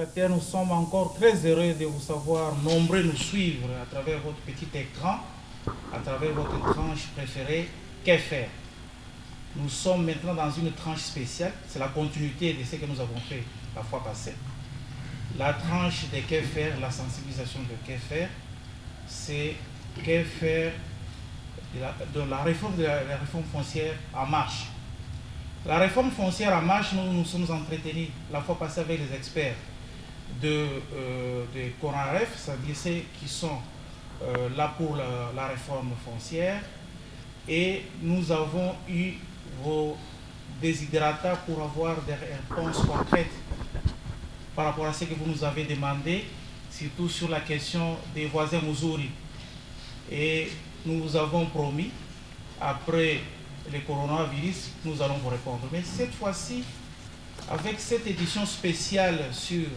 téléspectateurs, nous sommes encore très heureux de vous savoir nombreux nous suivre à travers votre petit écran, à travers votre tranche préférée, Que faire. Nous sommes maintenant dans une tranche spéciale, c'est la continuité de ce que nous avons fait la fois passée. La tranche de Que faire, la sensibilisation de Que faire, c'est Que faire de la réforme foncière en marche. La réforme foncière en marche, nous nous sommes entretenus la fois passée avec les experts de CONAREF, c'est-à-dire ceux qui sont là pour la réforme foncière, et nous avons eu vos desiderata pour avoir des réponses concrètes par rapport à ce que vous nous avez demandé, surtout sur la question des voisins Mouzouri. Et nous vous avons promis, après le coronavirus, nous allons vous répondre. Mais cette fois-ci, avec cette édition spéciale sur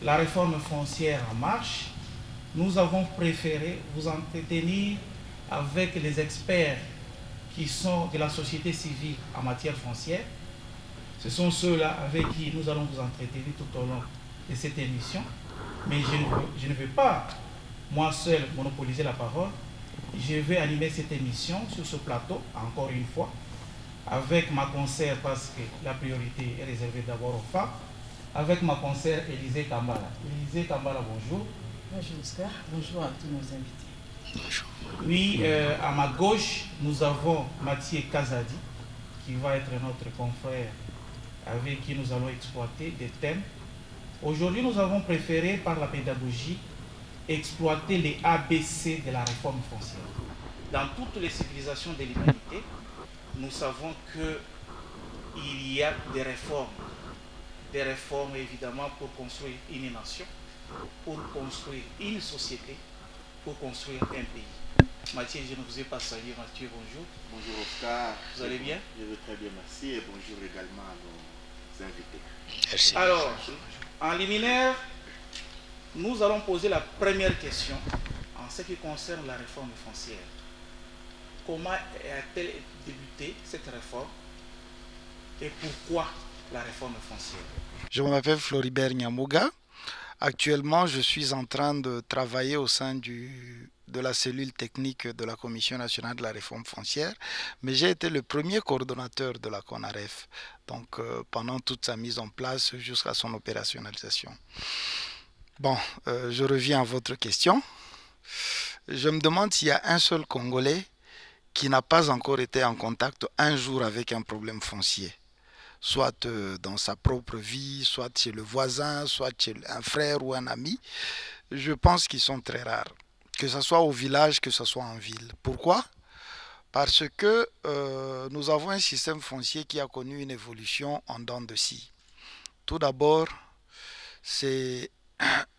la réforme foncière en marche, nous avons préféré vous entretenir avec les experts qui sont de la société civile en matière foncière. Ce sont ceux-là avec qui nous allons vous entretenir tout au long de cette émission. Mais je ne veux pas, moi seul, monopoliser la parole. Je vais animer cette émission sur ce plateau, encore une fois, avec ma consoeur, parce que la priorité est réservée d'abord aux femmes, avec ma consoeur Élisée Kambala. Élisée Kambala, bonjour. Bonjour Oscar, bonjour à tous nos invités. Bonjour. Oui, à ma gauche, nous avons Mathieu Kazadi, qui va être notre confrère, avec qui nous allons exploiter des thèmes. Aujourd'hui, nous avons préféré, par la pédagogie, exploiter les ABC de la réforme foncière. Dans toutes les civilisations de l'humanité, nous savons qu'il y a des réformes évidemment pour construire une nation, pour construire une société, pour construire un pays. Mathieu, je ne vous ai pas salué. Mathieu, bonjour. Bonjour Oscar. Vous allez bien? Je vais très bien, merci, et bonjour également à nos invités. Merci. Alors, en liminaire, nous allons poser la première question en ce qui concerne la réforme foncière. Comment a-t-elle débuté cette réforme et pourquoi la réforme foncière? Je m'appelle Floribert Nyamuga. Actuellement, je suis en train de travailler au sein de la cellule technique de la Commission nationale de la réforme foncière, mais j'ai été le premier coordonnateur de la CONAREF, donc pendant toute sa mise en place jusqu'à son opérationnalisation. Bon, je reviens à votre question. Je me demande s'il y a un seul Congolais qui n'a pas encore été en contact un jour avec un problème foncier, soit dans sa propre vie, soit chez le voisin, soit chez un frère ou un ami. Je pense qu'ils sont très rares, que ce soit au village, que ce soit en ville. Pourquoi? Parce que nous avons un système foncier qui a connu une évolution en dents de scie. Tout d'abord, c'est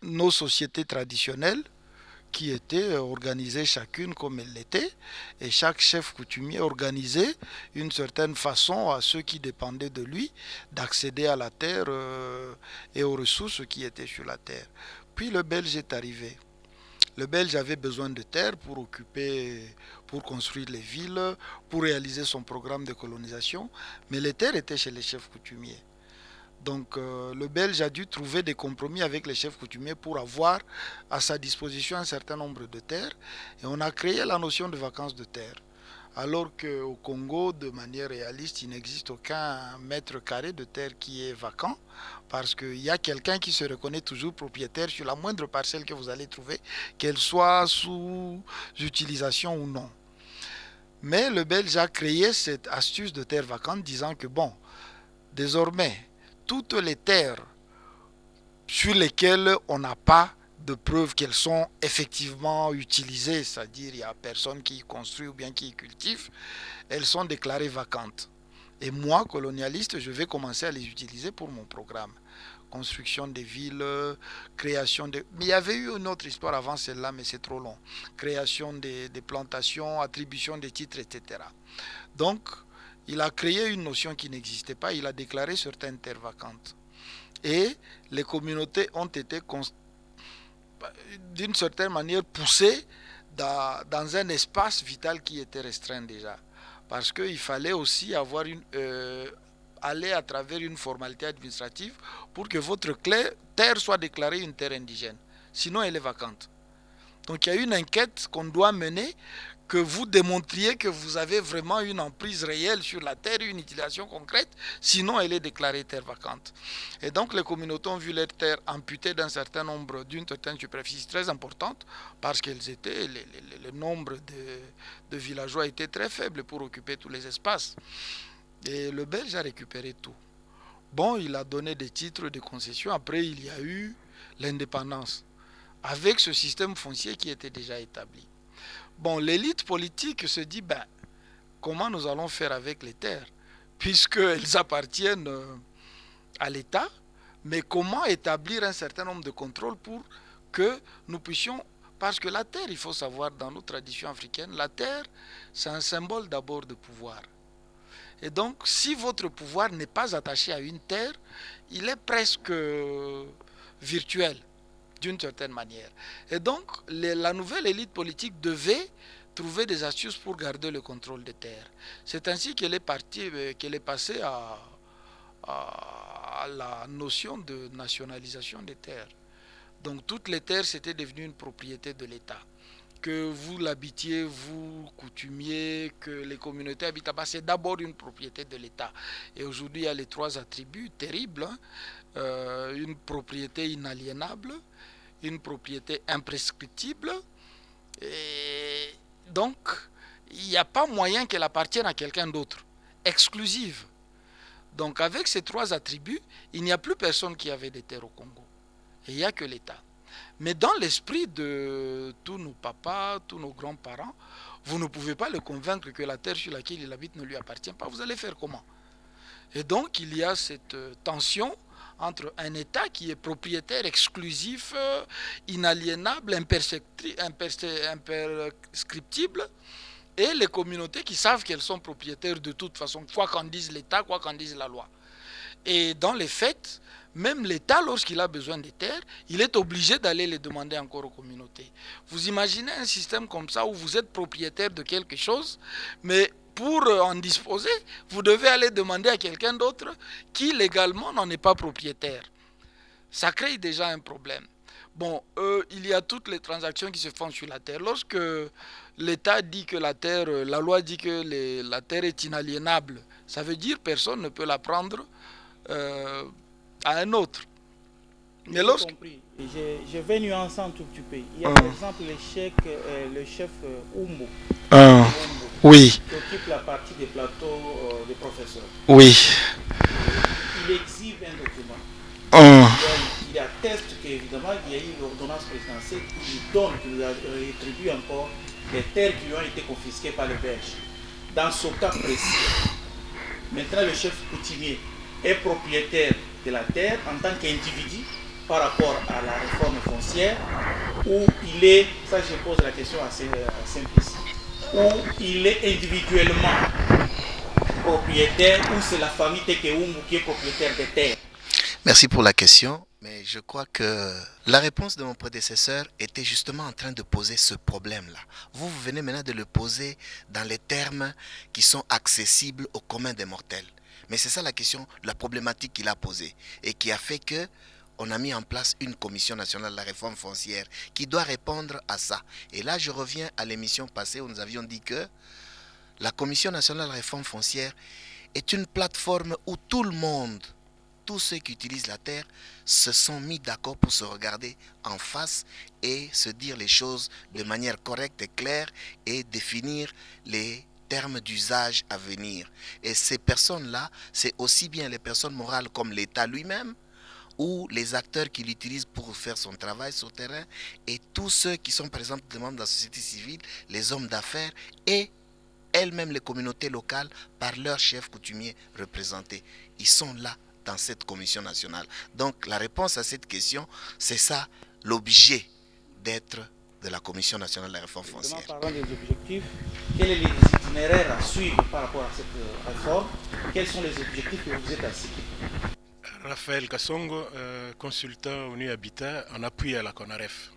nos sociétés traditionnelles qui étaient organisées chacune comme elles l'étaient, et chaque chef coutumier organisait une certaine façon à ceux qui dépendaient de lui d'accéder à la terre et aux ressources qui étaient sur la terre. Puis le Belge est arrivé. Le Belge avait besoin de terre pour construire les villes, pour réaliser son programme de colonisation, mais les terres étaient chez les chefs coutumiers. Donc le Belge a dû trouver des compromis avec les chefs coutumiers pour avoir à sa disposition un certain nombre de terres. Et on a créé la notion de vacances de terre. Alors qu'au Congo, de manière réaliste, il n'existe aucun mètre carré de terre qui est vacant, parce qu'il y a quelqu'un qui se reconnaît toujours propriétaire sur la moindre parcelle que vous allez trouver, qu'elle soit sous utilisation ou non. Mais le Belge a créé cette astuce de terre vacante, disant que bon, désormais, toutes les terres sur lesquelles on n'a pas de preuves qu'elles sont effectivement utilisées, c'est-à-dire il n'y a personne qui y construit ou bien qui y cultive, elles sont déclarées vacantes. Et moi, colonialiste, je vais commencer à les utiliser pour mon programme. Construction des villes, création de... Mais il y avait eu une autre histoire avant celle-là, mais c'est trop long. Création des plantations, attribution des titres, etc. Donc, il a créé une notion qui n'existait pas, il a déclaré certaines terres vacantes. Et les communautés ont été, d'une certaine manière, poussées dans un espace vital qui était restreint déjà. Parce qu'il fallait aussi avoir aller à travers une formalité administrative pour que votre terre soit déclarée une terre indigène. Sinon, elle est vacante. Donc, il y a une enquête qu'on doit mener, que vous démontriez que vous avez vraiment une emprise réelle sur la terre, une utilisation concrète, sinon elle est déclarée terre vacante. Et donc les communautés ont vu leur terre amputée d'un certain nombre, d'une certaine superficie très importante, parce qu'elles étaient, le nombre de villageois était très faible pour occuper tous les espaces. Et le Belge a récupéré tout. Bon, il a donné des titres de concession, après il y a eu l'indépendance, avec ce système foncier qui était déjà établi. Bon, l'élite politique se dit, comment nous allons faire avec les terres, puisqu'elles appartiennent à l'État, mais comment établir un certain nombre de contrôles pour que nous puissions, parce que la terre, il faut savoir, dans nos traditions africaines, la terre, c'est un symbole d'abord de pouvoir. Et donc, si votre pouvoir n'est pas attaché à une terre, il est presque virtuel, d'une certaine manière. Et donc, la nouvelle élite politique devait trouver des astuces pour garder le contrôle des terres. C'est ainsi qu'elle est passée à la notion de nationalisation des terres. Donc, toutes les terres, c'était devenu une propriété de l'État. Que vous l'habitiez, vous coutumiez, que les communautés habitent là-bas, c'est d'abord une propriété de l'État. Et aujourd'hui, il y a les 3 attributs terribles, une propriété inaliénable, une propriété imprescriptible, et donc il n'y a pas moyen qu'elle appartienne à quelqu'un d'autre, exclusive. Donc avec ces 3 attributs, il n'y a plus personne qui avait des terres au Congo, et il n'y a que l'État. Mais dans l'esprit de tous nos papas, tous nos grands-parents, vous ne pouvez pas le convaincre que la terre sur laquelle il habite ne lui appartient pas. Vous allez faire comment? Et donc il y a cette tension entre un État qui est propriétaire exclusif, inaliénable, imprescriptible, et les communautés qui savent qu'elles sont propriétaires de toute façon, quoi qu'en dise l'État, quoi qu'en dise la loi. Et dans les faits, même l'État, lorsqu'il a besoin des terres, il est obligé d'aller les demander encore aux communautés. Vous imaginez un système comme ça où vous êtes propriétaire de quelque chose, mais pour en disposer, vous devez aller demander à quelqu'un d'autre qui légalement n'en est pas propriétaire. Ça crée déjà un problème. Bon, il y a toutes les transactions qui se font sur la terre. Lorsque l'État dit que la terre, la loi dit que la terre est inaliénable, ça veut dire que personne ne peut la prendre à un autre. Mais lorsque... Je vais nuancer un tout petit peu. Il y a par exemple le chef Umbo. Oui. Qui occupe la partie des plateaux des professeurs. Oui. Il exhibe un document. Il atteste qu'évidemment, il y a eu l'ordonnance présidentielle qui lui rétribue encore les terres qui lui ont été confisquées par les Belges. Dans ce cas précis, maintenant le chef coutumier est propriétaire de la terre en tant qu'individu par rapport à la réforme foncière, où il est, ça je pose la question assez simple ici, où il est individuellement propriétaire, ou c'est la famille Tekeumbu qui est propriétaire des terres. Merci pour la question, mais je crois que la réponse de mon prédécesseur était justement en train de poser ce problème-là. Vous venez maintenant de le poser dans les termes qui sont accessibles au commun des mortels. Mais c'est ça la question, la problématique qu'il a posée et qui a fait que on a mis en place une commission nationale de la réforme foncière qui doit répondre à ça. Et là, je reviens à l'émission passée où nous avions dit que la commission nationale de la réforme foncière est une plateforme où tout le monde, tous ceux qui utilisent la terre, se sont mis d'accord pour se regarder en face et se dire les choses de manière correcte et claire et définir les termes d'usage à venir. Et ces personnes-là, c'est aussi bien les personnes morales comme l'État lui-même, ou les acteurs qui l'utilisent pour faire son travail sur le terrain, et tous ceux qui sont par exemple des membres de la société civile, les hommes d'affaires, et elles-mêmes les communautés locales par leurs chefs coutumiers représentés. Ils sont là dans cette commission nationale. Donc la réponse à cette question, c'est ça l'objet d'être de la commission nationale de la réforme foncière. Parlant des objectifs, quels sont les itinéraires à suivre par rapport à cette réforme? Quels sont les objectifs que vous êtes assis? Raphaël Kassongo, consultant ONU Habitat en appui à la CONAREF.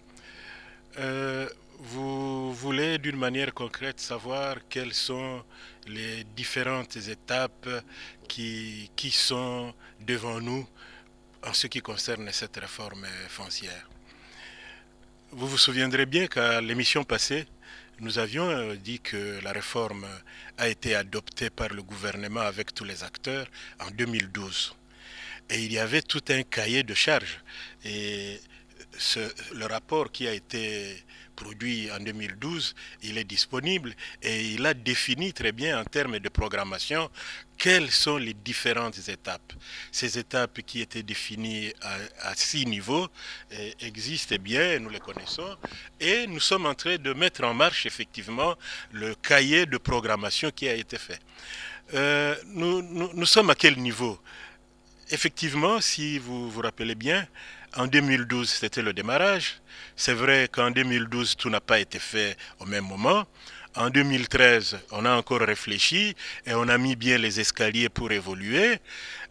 Vous voulez d'une manière concrète savoir quelles sont les différentes étapes qui sont devant nous en ce qui concerne cette réforme foncière. Vous vous souviendrez bien qu'à l'émission passée, nous avions dit que la réforme a été adoptée par le gouvernement avec tous les acteurs en 2012. Et il y avait tout un cahier de charges. Et le rapport qui a été produit en 2012, il est disponible et il a défini très bien en termes de programmation quelles sont les différentes étapes. Ces étapes qui étaient définies à 6 niveaux existent bien, nous les connaissons, et nous sommes en train de mettre en marche effectivement le cahier de programmation qui a été fait. Nous sommes à quel niveau? Effectivement, si vous vous rappelez bien, en 2012, c'était le démarrage. C'est vrai qu'en 2012, tout n'a pas été fait au même moment. En 2013, on a encore réfléchi et on a mis bien les escaliers pour évoluer.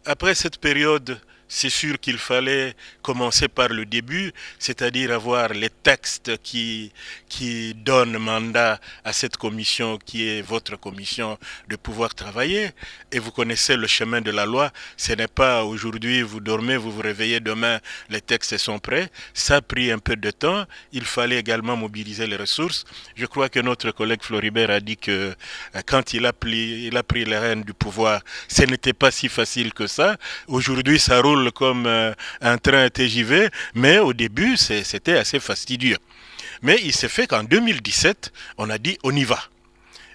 Après cette période, c'est sûr qu'il fallait commencer par le début, c'est-à-dire avoir les textes qui donnent mandat à cette commission qui est votre commission de pouvoir travailler. Et vous connaissez le chemin de la loi. Ce n'est pas aujourd'hui, vous dormez, vous vous réveillez demain, les textes sont prêts. Ça a pris un peu de temps. Il fallait également mobiliser les ressources. Je crois que notre collègue Floribert a dit que quand il a pris les rênes du pouvoir, ce n'était pas si facile que ça. Aujourd'hui, ça roule comme un train TGV, mais au début, c'était assez fastidieux. Mais il s'est fait qu'en 2017, on a dit on y va.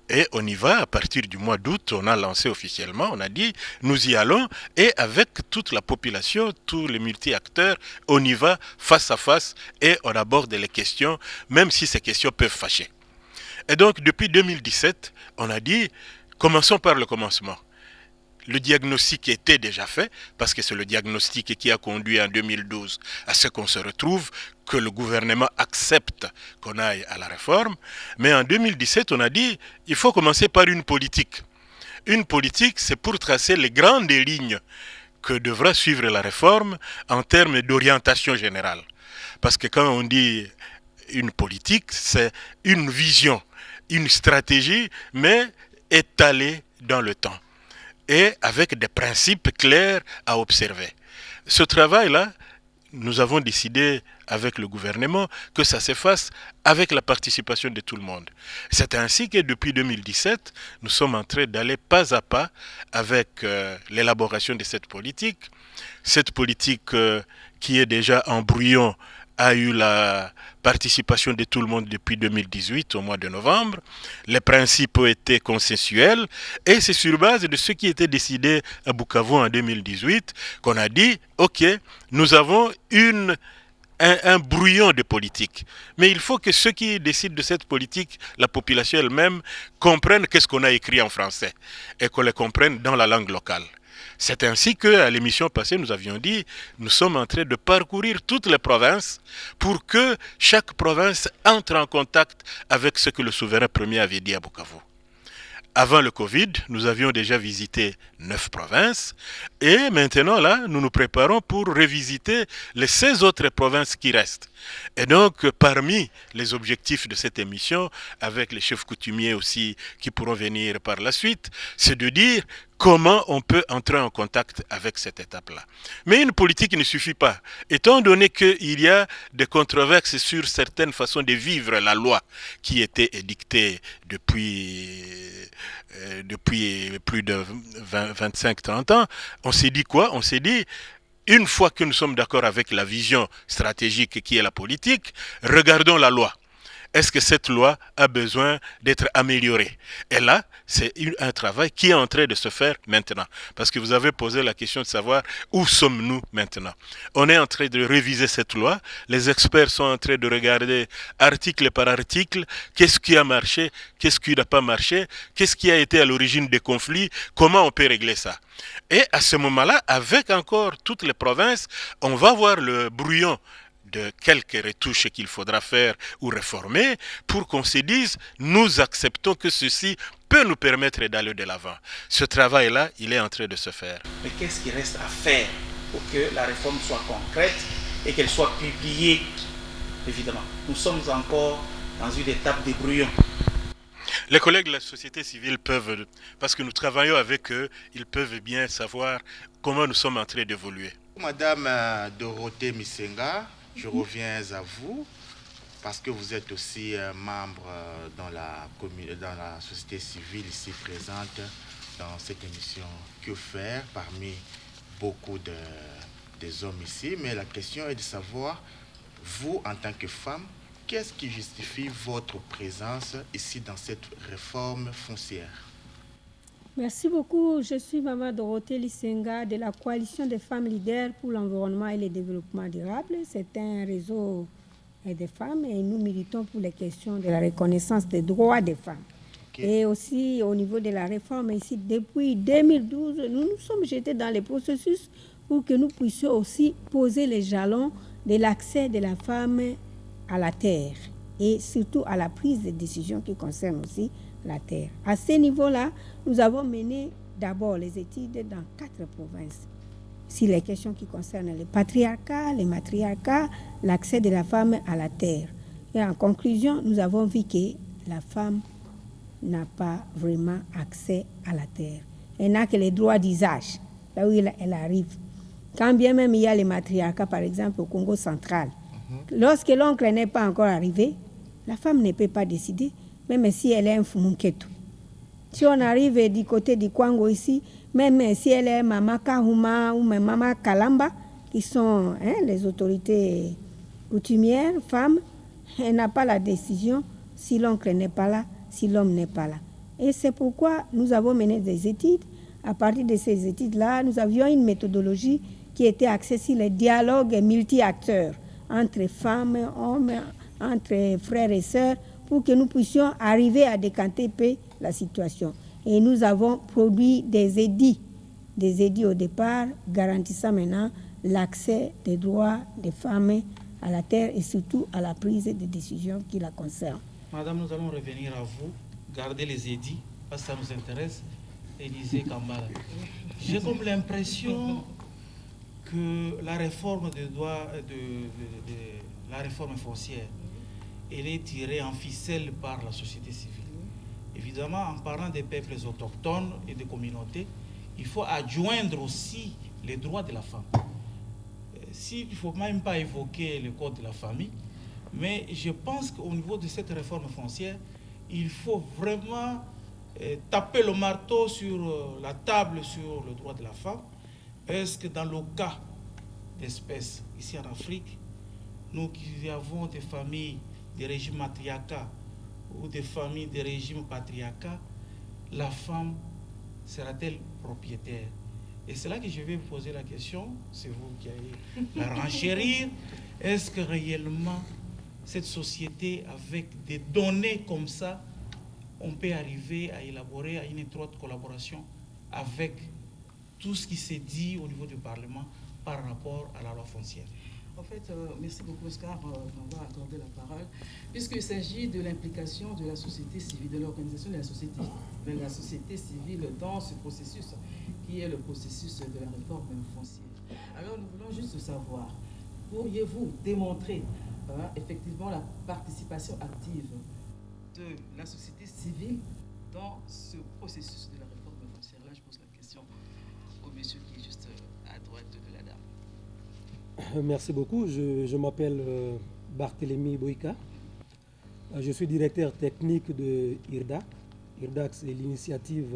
Et on y va à partir du mois d'août, on a lancé officiellement, on a dit nous y allons et avec toute la population, tous les multi-acteurs, on y va face à face et on aborde les questions, même si ces questions peuvent fâcher. Et donc depuis 2017, on a dit commençons par le commencement. Le diagnostic était déjà fait, parce que c'est le diagnostic qui a conduit en 2012 à ce qu'on se retrouve, que le gouvernement accepte qu'on aille à la réforme. Mais en 2017, on a dit il faut commencer par une politique. Une politique, c'est pour tracer les grandes lignes que devra suivre la réforme en termes d'orientation générale. Parce que quand on dit une politique, c'est une vision, une stratégie, mais étalée dans le temps. Et avec des principes clairs à observer. Ce travail-là, nous avons décidé avec le gouvernement que ça se fasse avec la participation de tout le monde. C'est ainsi que depuis 2017, nous sommes en train d'aller pas à pas avec l'élaboration de cette politique. Cette politique qui est déjà en brouillon a eu la participation de tout le monde depuis 2018, au mois de novembre. Les principes ont été consensuels et c'est sur base de ce qui était décidé à Bukavu en 2018 qu'on a dit, ok, nous avons un brouillon de politique. Mais il faut que ceux qui décident de cette politique, la population elle-même, comprennent qu'est-ce qu'on a écrit en français et qu'on les comprenne dans la langue locale. C'est ainsi qu'à l'émission passée, nous avions dit, nous sommes en train de parcourir toutes les provinces pour que chaque province entre en contact avec ce que le souverain premier avait dit à Bukavu. Avant le Covid, nous avions déjà visité 9 provinces et maintenant là, nous nous préparons pour revisiter les 16 autres provinces qui restent. Et donc, parmi les objectifs de cette émission, avec les chefs coutumiers aussi qui pourront venir par la suite, c'est de dire comment on peut entrer en contact avec cette étape-là. Mais une politique ne suffit pas. Étant donné qu'il y a des controverses sur certaines façons de vivre la loi qui était édictée depuis plus de 25-30 ans, on s'est dit quoi? On s'est dit, une fois que nous sommes d'accord avec la vision stratégique qui est la politique, regardons la loi. Est-ce que cette loi a besoin d'être améliorée? Et là, c'est un travail qui est en train de se faire maintenant. Parce que vous avez posé la question de savoir où sommes-nous maintenant. On est en train de réviser cette loi. Les experts sont en train de regarder article par article, qu'est-ce qui a marché, qu'est-ce qui n'a pas marché, qu'est-ce qui a été à l'origine des conflits, comment on peut régler ça. Et à ce moment-là, avec encore toutes les provinces, on va voir le brouillon de quelques retouches qu'il faudra faire ou réformer pour qu'on se dise, nous acceptons que ceci peut nous permettre d'aller de l'avant. Ce travail-là, il est en train de se faire. Mais qu'est-ce qui reste à faire pour que la réforme soit concrète et qu'elle soit publiée? Évidemment, nous sommes encore dans une étape de brouillon. Les collègues de la société civile peuvent, parce que nous travaillons avec eux, ils peuvent bien savoir comment nous sommes en train d'évoluer. Madame Dorothée Misenga, je reviens à vous parce que vous êtes aussi membre dans la société civile ici présente dans cette émission Que faire parmi beaucoup des hommes ici. Mais la question est de savoir, vous en tant que femme, qu'est-ce qui justifie votre présence ici dans cette réforme foncière? Merci beaucoup. Je suis Maman Dorothée Lisenga de la Coalition des femmes leaders pour l'environnement et le développement durable. C'est un réseau des femmes et nous militons pour les questions de la reconnaissance des droits des femmes. Okay. Et aussi au niveau de la réforme ici, depuis 2012, nous nous sommes jetés dans les processus pour que nous puissions aussi poser les jalons de l'accès de la femme à la terre et surtout à la prise de décision qui concerne aussi la terre. À ce niveau-là, nous avons mené d'abord les études dans 4 provinces sur les questions qui concernent le patriarcat, le matriarcat, l'accès de la femme à la terre. Et en conclusion, nous avons vu que la femme n'a pas vraiment accès à la terre. Elle n'a que les droits d'usage, là où elle arrive. Quand bien même il y a le matriarcat, par exemple, au Congo central, lorsque l'oncle n'est pas encore arrivé, la femme ne peut pas décider, même si elle est un fumunketu. Si on arrive du côté du Kwango ici, même si elle est Mama Kahuma ou Mama Kalamba, qui sont les autorités coutumières, femmes, elle n'a pas la décision si l'oncle n'est pas là, si l'homme n'est pas là. Et c'est pourquoi nous avons mené des études. À partir de ces études-là, nous avions une méthodologie qui était axée sur le dialogue multi-acteurs entre femmes, hommes, entre frères et sœurs, pour que nous puissions arriver à décanter la situation. Et nous avons produit des édits au départ, garantissant maintenant l'accès des droits des femmes à la terre et surtout à la prise de décisions qui la concernent. Madame, nous allons revenir à vous, garder les édits, parce que ça nous intéresse. Élisée Kambala. J'ai comme l'impression que la réforme la réforme foncière, elle est tirée en ficelle par la société civile. Évidemment, en parlant des peuples autochtones et des communautés, il faut adjoindre aussi les droits de la femme. Il ne faut même pas évoquer le code de la famille, mais je pense qu'au niveau de cette réforme foncière, il faut vraiment taper le marteau sur la table sur le droit de la femme. Est-ce que dans le cas d'espèces ici en Afrique, nous qui avons des familles de régime matriarcat ou des familles de régime patriarcat, la femme sera-t-elle propriétaire? Et c'est là que je vais vous poser la question, c'est vous qui allez la renchérir. Est-ce que réellement cette société, avec des données comme ça, on peut arriver à élaborer à une étroite collaboration avec tout ce qui s'est dit au niveau du Parlement par rapport à la loi foncière? En fait, merci beaucoup Oscar, on va accorder la parole, puisqu'il s'agit de l'implication de la société civile, de l'organisation de la société civile dans ce processus, qui est le processus de la réforme foncière. Alors nous voulons juste savoir, pourriez-vous démontrer effectivement la participation active de la société civile dans ce processus de la réforme foncière? Là, je pose la question au monsieur qui est juste à droite de la dame. Merci beaucoup. Je m'appelle Barthélémy Boïka. Je suis directeur technique de IRDAC. IRDAC, c'est l'initiative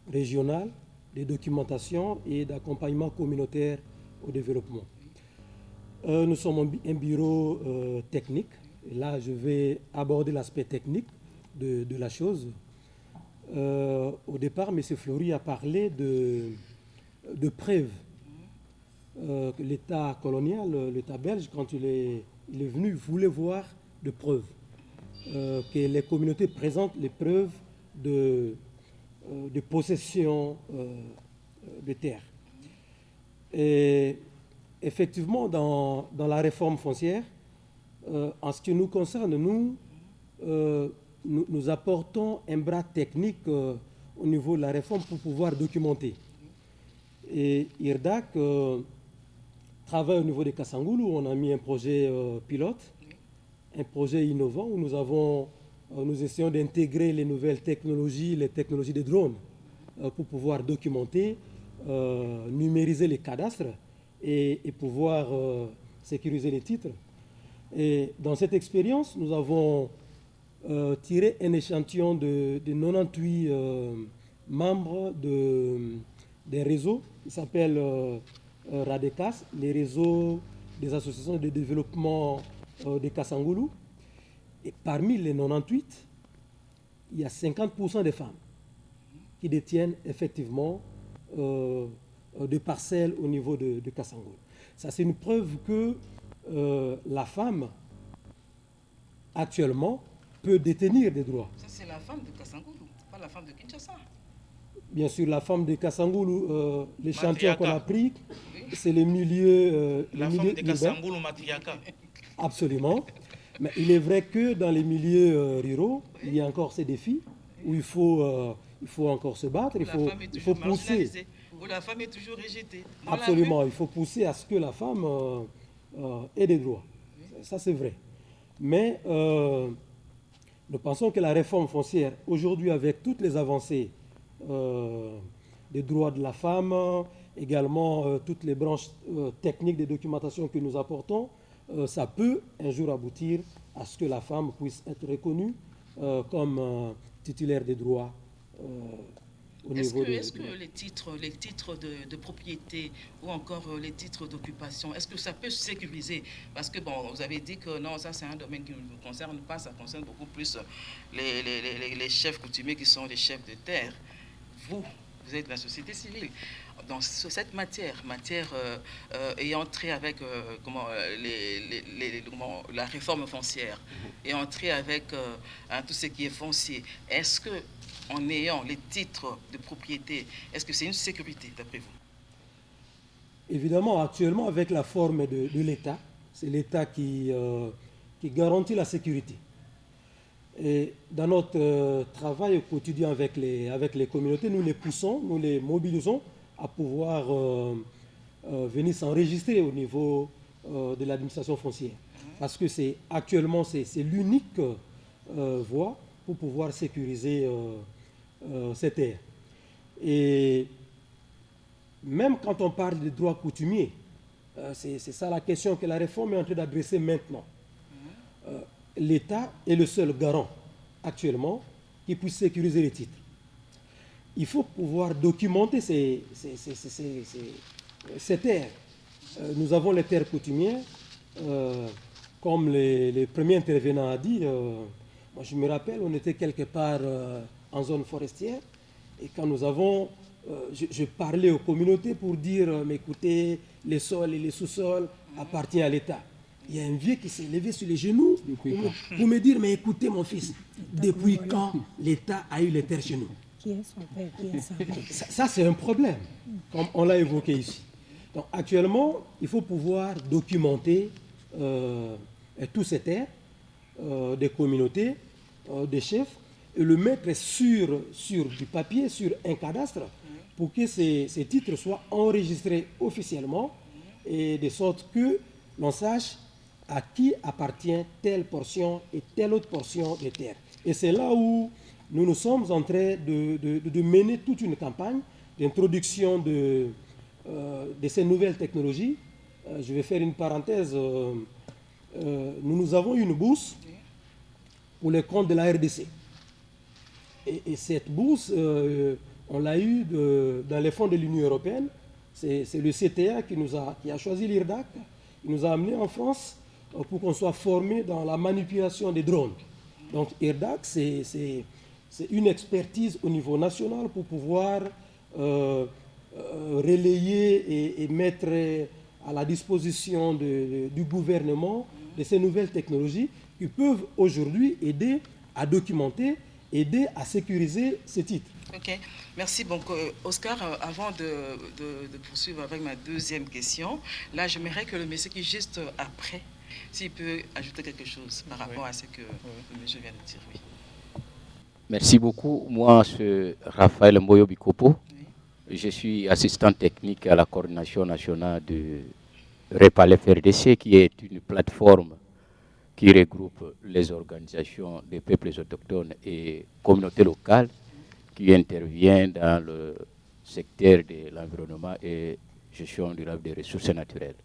régionale de documentation et d'accompagnement communautaire au développement. Nous sommes un bureau technique. Et là, je vais aborder l'aspect technique de la chose. Au départ, M. Fleury a parlé de preuves. L'État colonial, l'État belge, quand il est venu, voulait voir de preuves. Que les communautés présentent les preuves de possession de terres. Et effectivement, dans la réforme foncière, en ce qui nous concerne, nous apportons un bras technique au niveau de la réforme pour pouvoir documenter. Et IRDAC travaille au niveau de Kassangoulou, on a mis un projet pilote un projet innovant où nous essayons d'intégrer les nouvelles technologies, les technologies des drones, pour pouvoir documenter, numériser les cadastres et pouvoir sécuriser les titres. Et dans cette expérience, nous avons tiré un échantillon de 98 membres des réseaux qui s'appellent RADECAS, les réseaux des associations de développement de Kassangoulou. Et parmi les 98, il y a 50% des femmes qui détiennent effectivement des parcelles au niveau de Kassangoulou. Ça, c'est une preuve que la femme, actuellement, peut détenir des droits. Ça, c'est la femme de Kassangoulou, pas la femme de Kinshasa. Bien sûr, la femme de Kassangoulou, l'échantillon qu'on a pris, c'est le milieu... la femme de Kassangoulou, Matriaka. Absolument. Mais il est vrai que dans les milieux ruraux, il y a encore ces défis où il faut encore se battre, il faut pousser. Où la femme est toujours rejetée. Absolument, il faut pousser à ce que la femme ait des droits. Ça, c'est vrai. Mais nous pensons que la réforme foncière, aujourd'hui, avec toutes les avancées des droits de la femme, également toutes les branches techniques de documentation que nous apportons, ça peut un jour aboutir à ce que la femme puisse être reconnue comme titulaire des droits au niveau Est-ce que les titres de propriété ou encore les titres d'occupation, est-ce que ça peut se sécuriser? Parce que, bon, vous avez dit que non, ça c'est un domaine qui ne vous concerne pas, ça concerne beaucoup plus les chefs coutumiers qui sont les chefs de terre. Vous êtes la société civile. Dans cette matière ayant trait avec la réforme foncière, et entrer avec tout ce qui est foncier, est-ce que en ayant les titres de propriété, est-ce que c'est une sécurité d'après vous? Évidemment, actuellement, avec la forme de l'État, c'est l'État qui garantit la sécurité. Et dans notre travail au quotidien avec les communautés, nous les poussons, nous les mobilisons à pouvoir venir s'enregistrer au niveau de l'administration foncière. Parce que actuellement, c'est l'unique voie pour pouvoir sécuriser ces terres. Et même quand on parle de droits coutumiers, c'est ça la question que la réforme est en train d'adresser maintenant. L'État est le seul garant actuellement qui puisse sécuriser les titres. Il faut pouvoir documenter ces terres. Nous avons les terres coutumières, comme les premiers intervenants a dit. Moi, je me rappelle, on était quelque part en zone forestière, et quand nous avons... je parlais aux communautés pour dire, mais écoutez, les sols et les sous-sols appartiennent à l'État. Il y a un vieux qui s'est levé sur les genoux pour me dire, mais écoutez mon fils, depuis quand l'État a eu les terres chez nous? Qui est son père, qui est son père? Ça, c'est un problème, comme on l'a évoqué ici. Donc actuellement, il faut pouvoir documenter tous ces terres des communautés, des chefs, et le mettre sur du papier, sur un cadastre, pour que ces titres soient enregistrés officiellement, et de sorte que l'on sache à qui appartient telle portion et telle autre portion de terre. Et c'est là où nous sommes en train de mener toute une campagne d'introduction de ces nouvelles technologies. Je vais faire une parenthèse. Nous avons eu une bourse pour les comptes de la RDC. Et cette bourse, on l'a eue dans les fonds de l'Union européenne. C'est le CTA qui a choisi l'IRDAC. Il nous a amenés en France pour qu'on soit formés dans la manipulation des drones. Donc IRDAC, c'est une expertise au niveau national pour pouvoir relayer et mettre à la disposition du gouvernement de ces nouvelles technologies qui peuvent aujourd'hui aider à documenter, aider à sécuriser ces titres. Ok, merci. Donc, Oscar, avant de poursuivre avec ma deuxième question, là, j'aimerais que le monsieur qui est juste après, s'il peut ajouter quelque chose par rapport à ce que le monsieur vient de dire. Oui. Merci beaucoup. Moi, c'est Raphaël Mboyo Bikopo. Oui. Je suis assistant technique à la coordination nationale de REPALEF RDC, qui est une plateforme qui regroupe les organisations des peuples autochtones et communautés locales qui interviennent dans le secteur de l'environnement et gestion durable des ressources naturelles.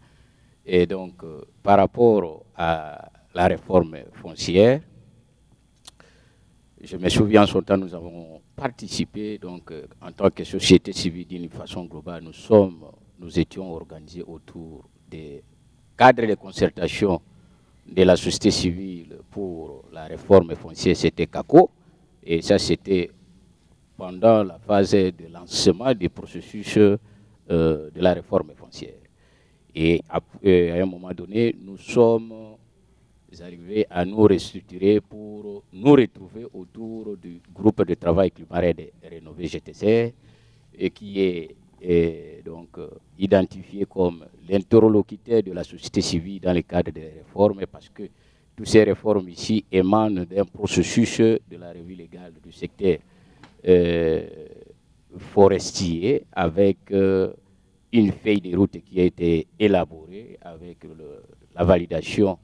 Et donc, par rapport à la réforme foncière, je me souviens en son temps, nous avons participé, donc, en tant que société civile d'une façon globale, nous étions organisés autour des cadres de concertation de la société civile pour la réforme foncière, c'était CACO, et ça c'était pendant la phase de lancement du processus de la réforme foncière. Et à un moment donné, nous sommes arrivés à nous restructurer pour nous retrouver autour du groupe de travail climat rénové GTC, et qui est donc identifié comme l'interlocuteur de la société civile dans le cadre des réformes, parce que toutes ces réformes ici émanent d'un processus de la revue légale du secteur forestier, avec une feuille de route qui a été élaborée avec la validation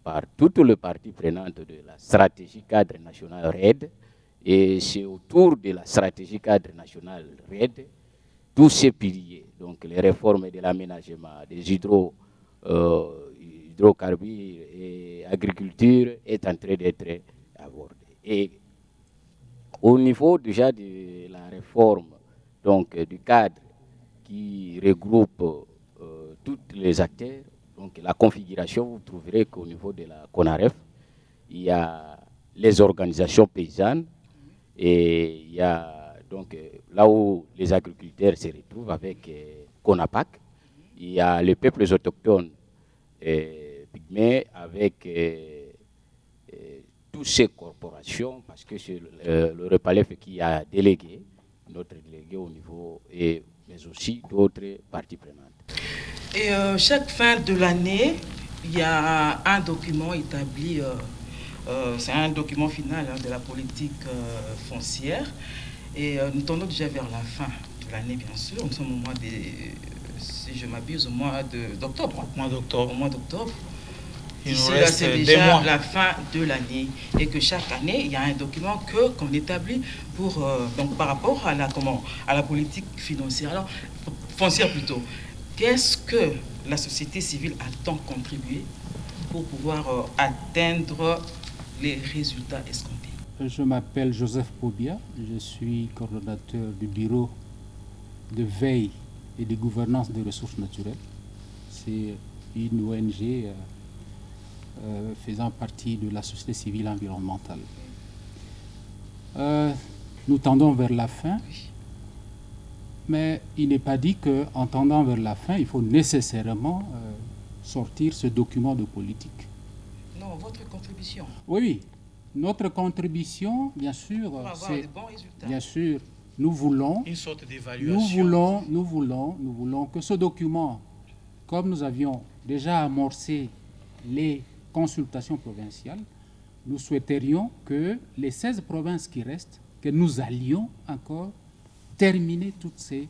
par toutes les parties prenantes de la stratégie cadre nationale RED. Et c'est autour de la stratégie cadre nationale RED, tous ces piliers, donc les réformes de l'aménagement, des hydrocarbures et agriculture, est en train d'être abordé. Et au niveau déjà de la réforme, donc du cadre qui regroupe tous les acteurs, donc la configuration, vous trouverez qu'au niveau de la CONAREF, il y a les organisations paysannes, et il y a donc là où les agriculteurs se retrouvent avec CONAPAC, il y a les peuples autochtones pygmées avec toutes ces corporations, parce que c'est le REPALEF qui a délégué, notre délégué au niveau, mais aussi d'autres parties prenantes. Et chaque fin de l'année, il y a un document établi, c'est un document final de la politique foncière. Et nous tournons déjà vers la fin de l'année, bien sûr. Nous sommes au mois de, si je m'abuse, au mois d'octobre. Mois d'octobre. Au mois d'octobre. Ici, là, c'est déjà la fin de l'année. Et que chaque année, il y a un document qu'on établit pour, donc, par rapport à la politique financière, alors, foncière plutôt. Qu'est-ce que la société civile a tant contribué pour pouvoir atteindre les résultats escomptés? Je m'appelle Joseph Pobia, je suis coordonnateur du bureau de veille et de gouvernance des ressources naturelles. C'est une ONG faisant partie de la société civile environnementale. Nous tendons vers la fin, mais il n'est pas dit qu'en tendant vers la fin, il faut nécessairement sortir ce document de politique. Non, votre contribution. Oui, notre contribution, bien sûr, c'est, bien sûr, nous voulons une sorte d'évaluation. Nous voulons que ce document, comme nous avions déjà amorcé les consultations provinciales, nous souhaiterions que les 16 provinces qui restent, que nous allions encore terminer toutes ces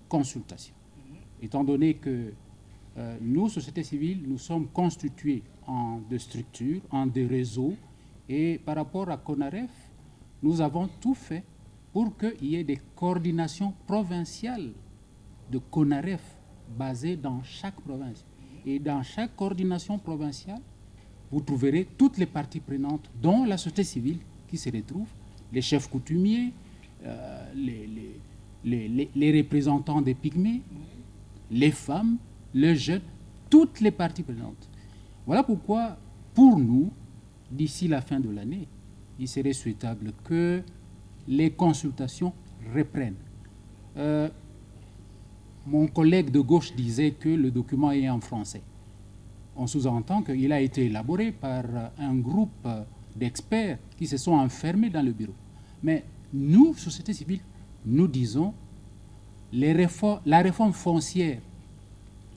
consultations. Étant donné que nous, société civile, nous sommes constitués en de structures, en de réseaux, et par rapport à CONAREF, nous avons tout fait pour qu'il y ait des coordinations provinciales de CONAREF basées dans chaque province. Et dans chaque coordination provinciale, vous trouverez toutes les parties prenantes, dont la société civile qui se retrouve, les chefs coutumiers, les représentants des pygmées, les femmes, les jeunes, toutes les parties prenantes. Voilà pourquoi, pour nous, d'ici la fin de l'année, il serait souhaitable que les consultations reprennent. Mon collègue de gauche disait que le document est en français. On sous-entend qu'il a été élaboré par un groupe d'experts qui se sont enfermés dans le bureau. Mais nous, société civile, nous disons la réforme foncière,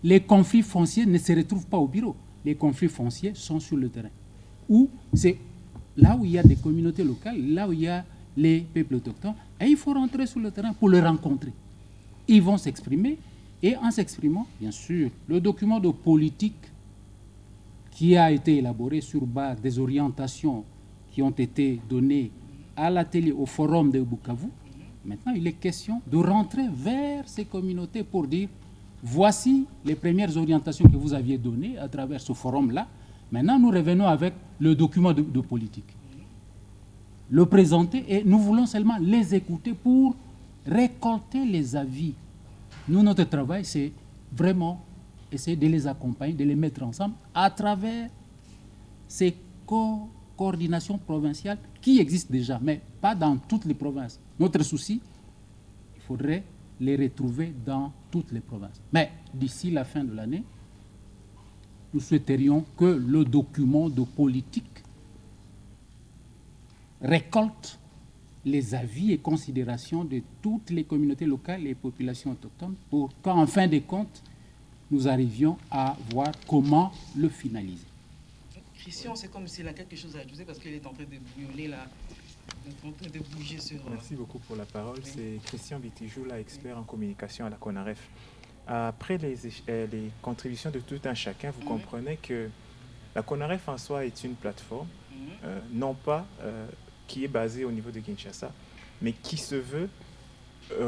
les conflits fonciers ne se retrouvent pas au bureau. Les conflits fonciers sont sur le terrain. Où c'est là où il y a des communautés locales, là où il y a les peuples autochtones, et il faut rentrer sur le terrain pour les rencontrer. Ils vont s'exprimer, et en s'exprimant, bien sûr, le document de politique qui a été élaboré sur base des orientations qui ont été données à l'atelier, au forum de Bukavu. Maintenant, il est question de rentrer vers ces communautés pour dire, voici les premières orientations que vous aviez données à travers ce forum-là. Maintenant, nous revenons avec le document de politique. Le présenter et nous voulons seulement les écouter pour récolter les avis. Nous, notre travail, c'est vraiment essayer de les accompagner, de les mettre ensemble à travers ces coordinations provinciales qui existent déjà, mais pas dans toutes les provinces. Notre souci, il faudrait les retrouver dans toutes les provinces. Mais d'ici la fin de l'année, nous souhaiterions que le document de politique récolte les avis et considérations de toutes les communautés locales et populations autochtones pour qu'en fin de compte, nous arrivions à voir comment le finaliser. Christian, c'est comme s'il a quelque chose à ajouter parce qu'il est en train de bouillonner là, en train de bouger sur... Merci beaucoup pour la parole. Oui. C'est Christian Bitijoula, expert en communication à la CONAREF. Après les contributions de tout un chacun, vous comprenez que la CONAREF en soi est une plateforme, non pas qui est basée au niveau de Kinshasa, mais qui se veut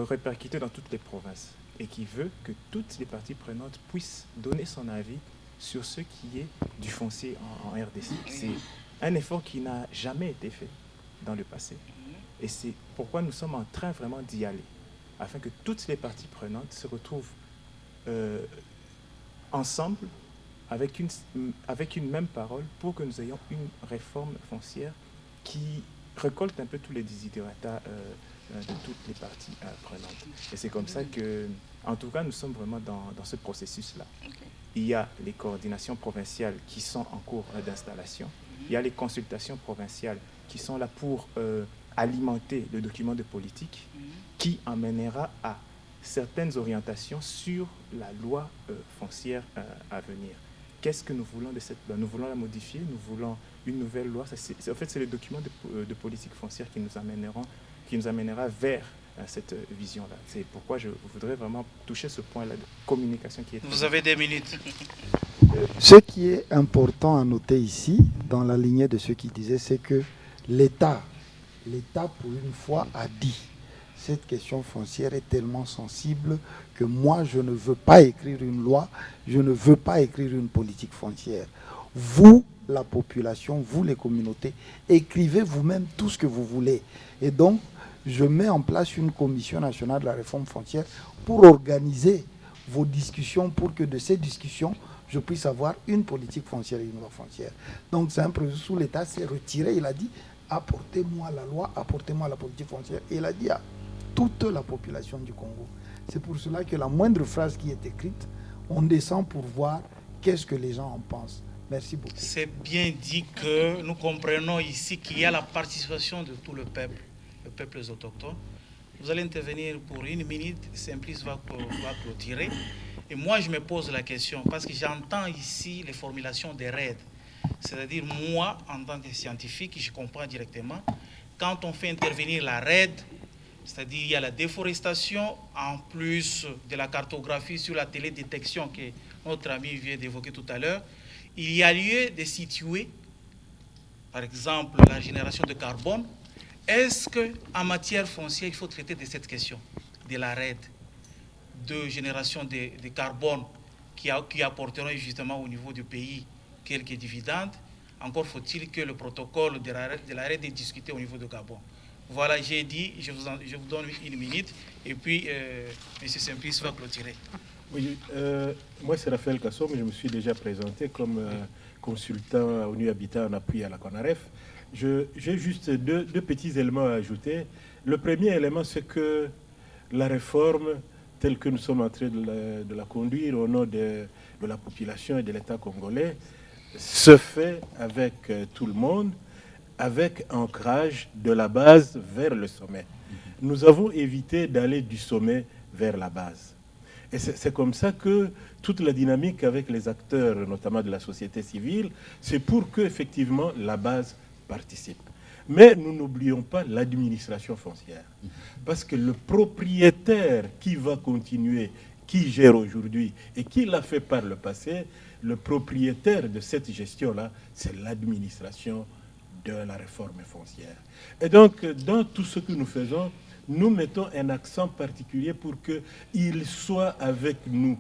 répercuter dans toutes les provinces et qui veut que toutes les parties prenantes puissent donner son avis sur ce qui est du foncier en RDC. C'est un effort qui n'a jamais été fait dans le passé. Et c'est pourquoi nous sommes en train vraiment d'y aller, afin que toutes les parties prenantes se retrouvent ensemble avec une même parole pour que nous ayons une réforme foncière qui récolte un peu tous les desiderata de toutes les parties prenantes. Et c'est comme ça que, en tout cas, nous sommes vraiment dans ce processus-là. Il y a les coordinations provinciales qui sont en cours d'installation. Il y a les consultations provinciales qui sont là pour alimenter le document de politique qui amènera à certaines orientations sur la loi foncière à venir. Qu'est-ce que nous voulons de cette loi? Nous voulons la modifier, nous voulons une nouvelle loi. En fait, c'est le document de politique foncière qui nous amènera vers cette vision-là. C'est pourquoi je voudrais vraiment toucher ce point-là de communication qui est... Vous avez 2 minutes. Ce qui est important à noter ici, dans la lignée de ce qu'il disait, c'est que l'État, pour une fois, a dit cette question foncière est tellement sensible que moi, je ne veux pas écrire une loi, je ne veux pas écrire une politique foncière. Vous, la population, vous, les communautés, écrivez vous-même tout ce que vous voulez. Et donc, je mets en place une commission nationale de la réforme foncière pour organiser vos discussions, pour que de ces discussions, je puisse avoir une politique foncière et une loi foncière. Donc, c'est un processus où l'État s'est retiré. Il a dit, apportez-moi la loi, apportez-moi la politique foncière. Et il a dit à toute la population du Congo. C'est pour cela que la moindre phrase qui est écrite, on descend pour voir qu'est-ce que les gens en pensent. Merci beaucoup. C'est bien dit que nous comprenons ici qu'il y a la participation de tout le peuple autochtone. Vous allez intervenir pour 1 minute, Simplice va clôturer. Et moi, je me pose la question, parce que j'entends ici les formulations des raids. C'est-à-dire, moi, en tant que scientifique, je comprends directement, quand on fait intervenir la RAID, c'est-à-dire il y a la déforestation, en plus de la cartographie sur la télédétection que notre ami vient d'évoquer tout à l'heure, il y a lieu de situer, par exemple, la génération de carbone. Est-ce qu'en matière foncière, il faut traiter de cette question, de la RAID, de génération de carbone qui apporteront justement au niveau du pays quelques dividendes? Encore faut-il que le protocole de la RAID est discuté au niveau de Gabon. Voilà, j'ai dit, je vous donne 1 minute, et puis M. Simplice va clôturer. Oui, moi c'est Raphaël Kassom, je me suis déjà présenté comme consultant ONU Habitat en appui à la CONAREF. J'ai juste deux petits éléments à ajouter. Le premier élément, c'est que la réforme, telle que nous sommes en train de la conduire au nom de la population et de l'État congolais, se fait avec tout le monde, avec ancrage de la base vers le sommet. Nous avons évité d'aller du sommet vers la base. Et c'est comme ça que toute la dynamique avec les acteurs, notamment de la société civile, c'est pour que effectivement la base participe. Mais nous n'oublions pas l'administration foncière. Parce que le propriétaire qui va continuer, qui gère aujourd'hui et qui l'a fait par le passé, le propriétaire de cette gestion-là, c'est l'administration de la réforme foncière. Et donc, dans tout ce que nous faisons, nous mettons un accent particulier pour qu'ils soient avec nous.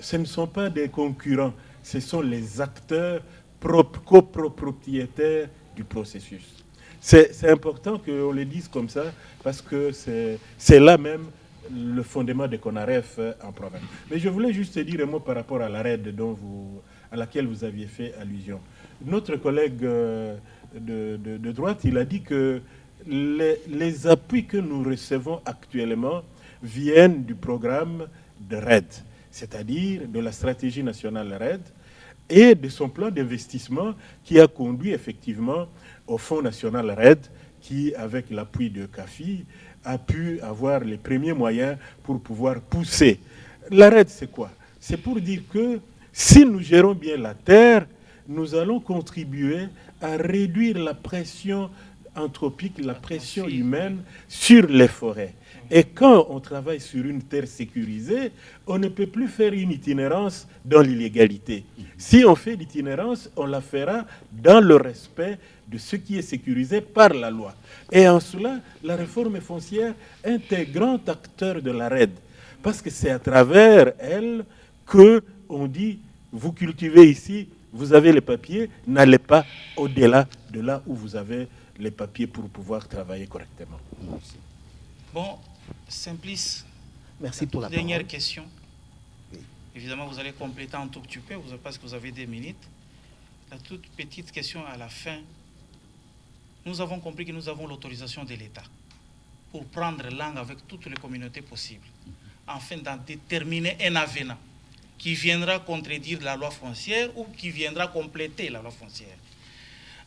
Ce ne sont pas des concurrents, ce sont les acteurs copropriétaires du processus. C'est important qu'on le dise comme ça, parce que c'est là même le fondement des CONAREF en province. Mais je voulais juste dire un mot par rapport à la RED à laquelle vous aviez fait allusion. Notre collègue de droite, il a dit que les appuis que nous recevons actuellement viennent du programme de RED, c'est-à-dire de la stratégie nationale RED et de son plan d'investissement qui a conduit effectivement au Fonds national RED qui, avec l'appui de CAFI, a pu avoir les premiers moyens pour pouvoir pousser. La RED, c'est quoi? C'est pour dire que si nous gérons bien la terre, nous allons contribuer à réduire la pression anthropique, la pression humaine sur les forêts. Et quand on travaille sur une terre sécurisée, on ne peut plus faire une itinérance dans l'illégalité. Si on fait l'itinérance, on la fera dans le respect de ce qui est sécurisé par la loi. Et en cela, la réforme foncière est un grand acteur de la RED, parce que c'est à travers elle qu'on dit, vous cultivez ici, vous avez les papiers, n'allez pas au-delà de là où vous avez les papiers pour pouvoir travailler correctement. Merci. Bon, Simplice, merci pour la dernière parole. question. Oui. Évidemment, vous allez compléter un tout petit peu, parce que vous avez 2 minutes. La toute petite question à la fin. Nous avons compris que nous avons l'autorisation de l'État pour prendre langue avec toutes les communautés possibles, afin d'en déterminer un avenant qui viendra contredire la loi foncière ou qui viendra compléter la loi foncière.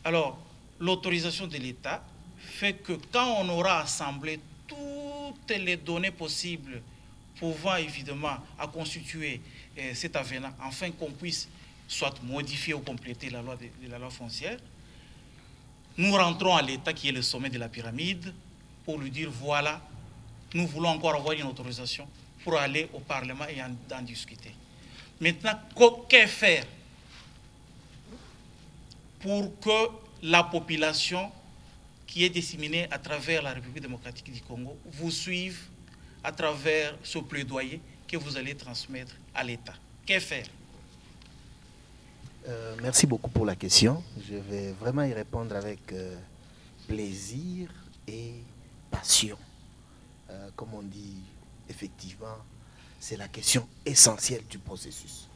Alors, l'autorisation de l'État fait que quand on aura assemblé toutes les données possibles pouvant évidemment à constituer cet avenant, afin qu'on puisse soit modifier ou compléter la loi de la loi foncière, nous rentrons à l'État qui est le sommet de la pyramide pour lui dire voilà, nous voulons encore avoir une autorisation pour aller au Parlement et en discuter. Maintenant, que faire pour que la population qui est disséminée à travers la République démocratique du Congo vous suive à travers ce plaidoyer que vous allez transmettre à l'État? Que faire? Merci beaucoup pour la question. Je vais vraiment y répondre avec plaisir et passion. Comme on dit, effectivement, c'est la question essentielle du processus.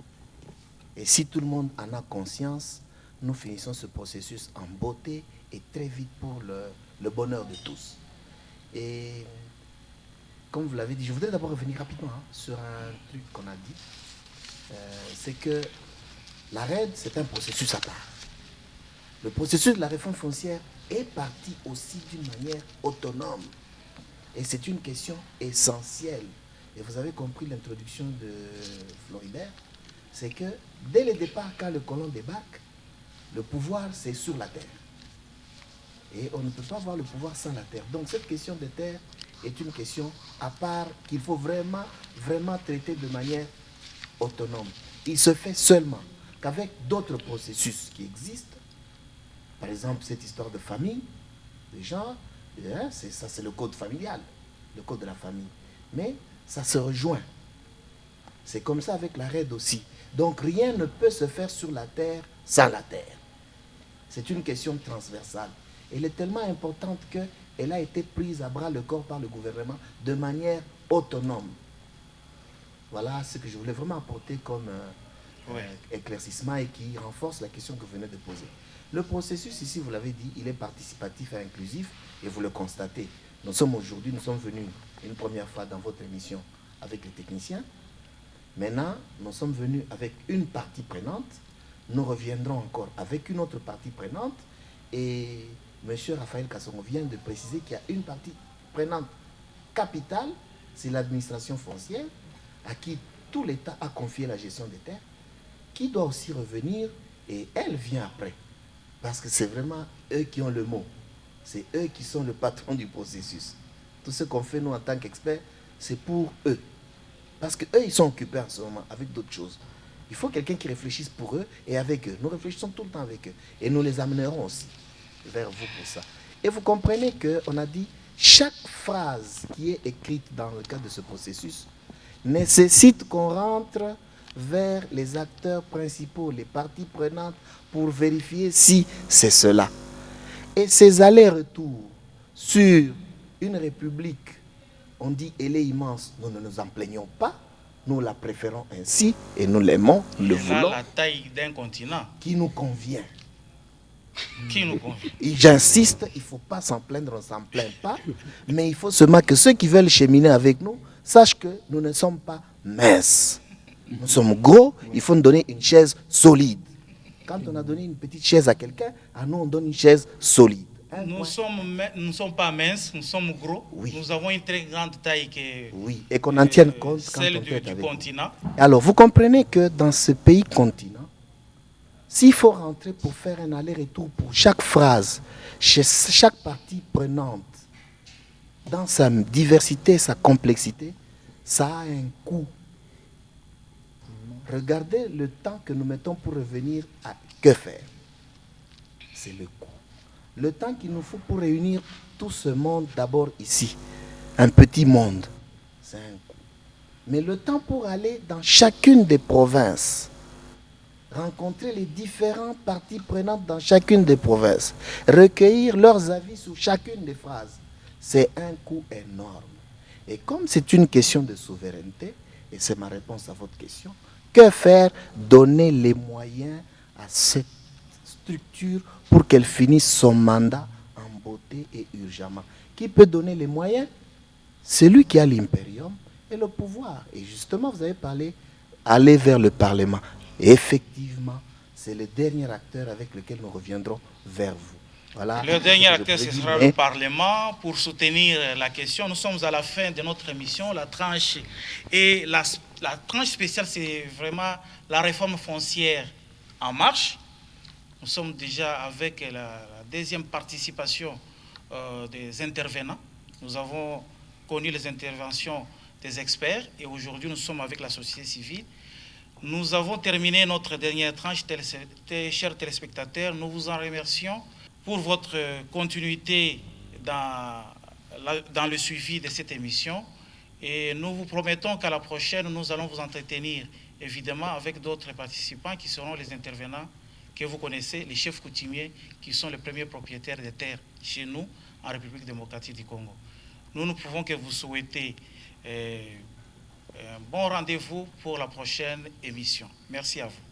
Et si tout le monde en a conscience, nous finissons ce processus en beauté et très vite pour le bonheur de tous. Et comme vous l'avez dit, je voudrais d'abord revenir rapidement sur un truc qu'on a dit. C'est que la RED, c'est un processus à part. Le processus de la réforme foncière est parti aussi d'une manière autonome. Et c'est une question essentielle. Et vous avez compris l'introduction de Floribert, c'est que dès le départ, quand le colon débarque, le pouvoir, c'est sur la terre. Et on ne peut pas avoir le pouvoir sans la terre. Donc cette question de terre est une question à part qu'il faut vraiment, vraiment traiter de manière autonome. Il se fait seulement qu'avec d'autres processus qui existent, par exemple cette histoire de famille, de genre, ça c'est le code familial, le code de la famille. Mais ça se rejoint. C'est comme ça avec la RED aussi. Donc rien ne peut se faire sur la terre sans la terre. C'est une question transversale. Elle est tellement importante qu'elle a été prise à bras le corps par le gouvernement de manière autonome. Voilà ce que je voulais vraiment apporter comme éclaircissement et qui renforce la question que vous venez de poser. Le processus ici, vous l'avez dit, il est participatif et inclusif et vous le constatez. Nous sommes venus une première fois dans votre émission avec les techniciens. Maintenant, nous sommes venus avec une partie prenante. Nous reviendrons encore avec une autre partie prenante. Et M. Raphaël Kassongo vient de préciser qu'il y a une partie prenante capitale, c'est l'administration foncière, à qui tout l'État a confié la gestion des terres, qui doit aussi revenir, et elle vient après. Parce que c'est vraiment eux qui ont le mot. C'est eux qui sont le patron du processus. Tout ce qu'on fait, nous, en tant qu'experts, c'est pour eux. Parce qu'eux, ils sont occupés en ce moment avec d'autres choses. Il faut quelqu'un qui réfléchisse pour eux et avec eux. Nous réfléchissons tout le temps avec eux. Et nous les amènerons aussi vers vous pour ça. Et vous comprenez qu'on a dit, chaque phrase qui est écrite dans le cadre de ce processus nécessite qu'on rentre vers les acteurs principaux, les parties prenantes, pour vérifier si c'est cela. Et ces allers-retours sur une république, on dit elle est immense, nous ne nous en plaignons pas, nous la préférons ainsi et nous l'aimons, nous le voulons. La taille d'un continent. Qui nous convient. Qui nous convient. J'insiste, il ne faut pas s'en plaindre, on ne s'en plaint pas, mais il faut seulement que ceux qui veulent cheminer avec nous sachent que nous ne sommes pas minces. Nous sommes gros, il faut nous donner une chaise solide. Quand on a donné une petite chaise à quelqu'un, à nous on donne une chaise solide. Nous ne sommes pas minces, nous sommes gros. Oui. Nous avons une très grande taille et qu'on en tienne compte quand celle on du avec continent. Alors vous comprenez que dans ce pays continent, s'il faut rentrer pour faire un aller-retour pour chaque phrase, chez chaque partie prenante, dans sa diversité, sa complexité, ça a un coût. Regardez le temps que nous mettons pour revenir à que faire. C'est le coût. Le temps qu'il nous faut pour réunir tout ce monde d'abord ici, un petit monde, c'est un coût. Mais le temps pour aller dans chacune des provinces, rencontrer les différentes parties prenantes dans chacune des provinces, recueillir leurs avis sur chacune des phrases, c'est un coût énorme. Et comme c'est une question de souveraineté, et c'est ma réponse à votre question, que faire? Donner les moyens à cette structure pour qu'elle finisse son mandat en beauté et urgemment. Qui peut donner les moyens? Celui qui a l'impérium et le pouvoir. Et justement, vous avez parlé, aller vers le Parlement. Et effectivement, c'est le dernier acteur avec lequel nous reviendrons vers vous. Voilà. Le dernier acteur, ce sera le Parlement pour soutenir la question. Nous sommes à la fin de notre émission, la tranche. Et la tranche spéciale, c'est vraiment la réforme foncière en marche. Nous sommes déjà avec la deuxième participation des intervenants. Nous avons connu les interventions des experts et aujourd'hui nous sommes avec la société civile. Nous avons terminé notre dernière tranche, chers téléspectateurs. Nous vous en remercions pour votre continuité dans le suivi de cette émission. Et nous vous promettons qu'à la prochaine, nous allons vous entretenir, évidemment, avec d'autres participants qui seront les intervenants que vous connaissez, les chefs coutumiers, qui sont les premiers propriétaires des terres chez nous, en République démocratique du Congo. Nous ne pouvons que vous souhaiter un bon rendez-vous pour la prochaine émission. Merci à vous.